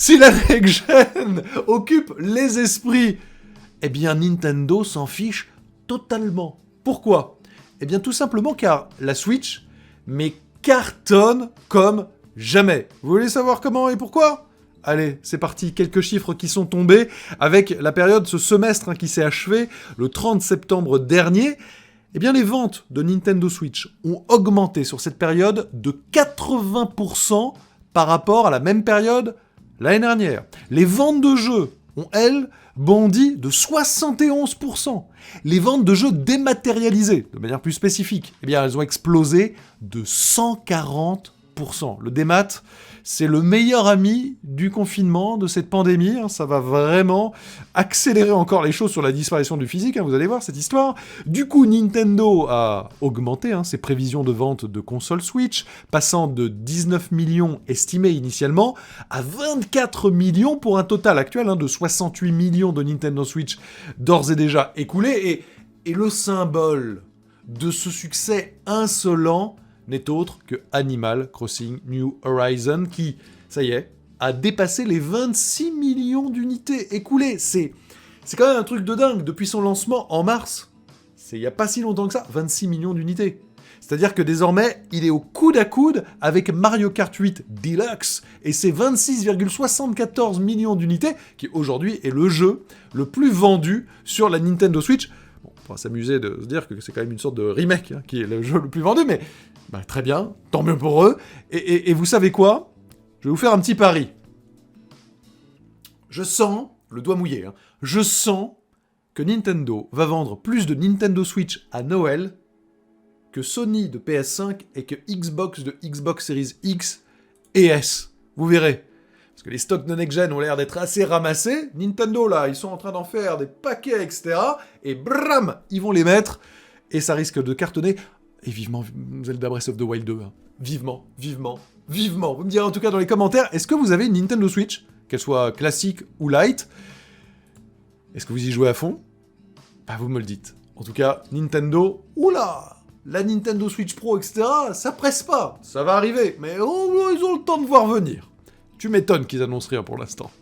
Si la next-gen occupe les esprits, eh bien Nintendo s'en fiche totalement. Pourquoi ? Eh bien tout simplement car la Switch, mais cartonne comme jamais. Vous voulez savoir comment et pourquoi ? Allez, c'est parti, quelques chiffres qui sont tombés avec la période, ce semestre qui s'est achevé le 30 septembre dernier. Eh bien les ventes de Nintendo Switch ont augmenté sur cette période de 80% par rapport à la même période l'année dernière. Les ventes de jeux ont, elles, bondi de 71%. Les ventes de jeux dématérialisés, de manière plus spécifique, eh bien, elles ont explosé de 140%. Le démat, c'est le meilleur ami du confinement, de cette pandémie. Ça va vraiment accélérer encore les choses sur la disparition du physique. Vous allez voir cette histoire. Du coup, Nintendo a augmenté ses prévisions de vente de consoles Switch, passant de 19 millions estimés initialement à 24 millions pour un total actuel de 68 millions de Nintendo Switch d'ores et déjà écoulés. Et le symbole de ce succès insolent n'est autre que Animal Crossing New Horizons qui, ça y est, a dépassé les 26 millions d'unités écoulées. C'est quand même un truc de dingue. Depuis son lancement en mars, c'est il n'y a pas si longtemps que ça, 26 millions d'unités. C'est-à-dire que désormais, il est au coude à coude avec Mario Kart 8 Deluxe et ses 26,74 millions d'unités, qui aujourd'hui est le jeu le plus vendu sur la Nintendo Switch. Bon, on va s'amuser de se dire que c'est quand même une sorte de remake qui est le jeu le plus vendu, mais très bien, tant mieux pour eux. Et vous savez quoi ? Je vais vous faire un petit pari. Je sens, le doigt mouillé, je sens que Nintendo va vendre plus de Nintendo Switch à Noël que Sony de PS5 et que Xbox de Xbox Series X et S. Vous verrez. Parce que les stocks de next-gen ont l'air d'être assez ramassés. Nintendo, là, ils sont en train d'en faire des paquets, etc. Et bram, ils vont les mettre. Et ça risque de cartonner. Et vivement Zelda Breath of the Wild 2. Vivement, vivement, vivement. Vous me direz en tout cas dans les commentaires, est-ce que vous avez une Nintendo Switch, qu'elle soit classique ou light ? Est-ce que vous y jouez à fond ? Vous me le dites. En tout cas, Nintendo, oula, la Nintendo Switch Pro, etc., ça presse pas. Ça va arriver, mais ils ont le temps de voir venir. Tu m'étonnes qu'ils annoncent rien pour l'instant.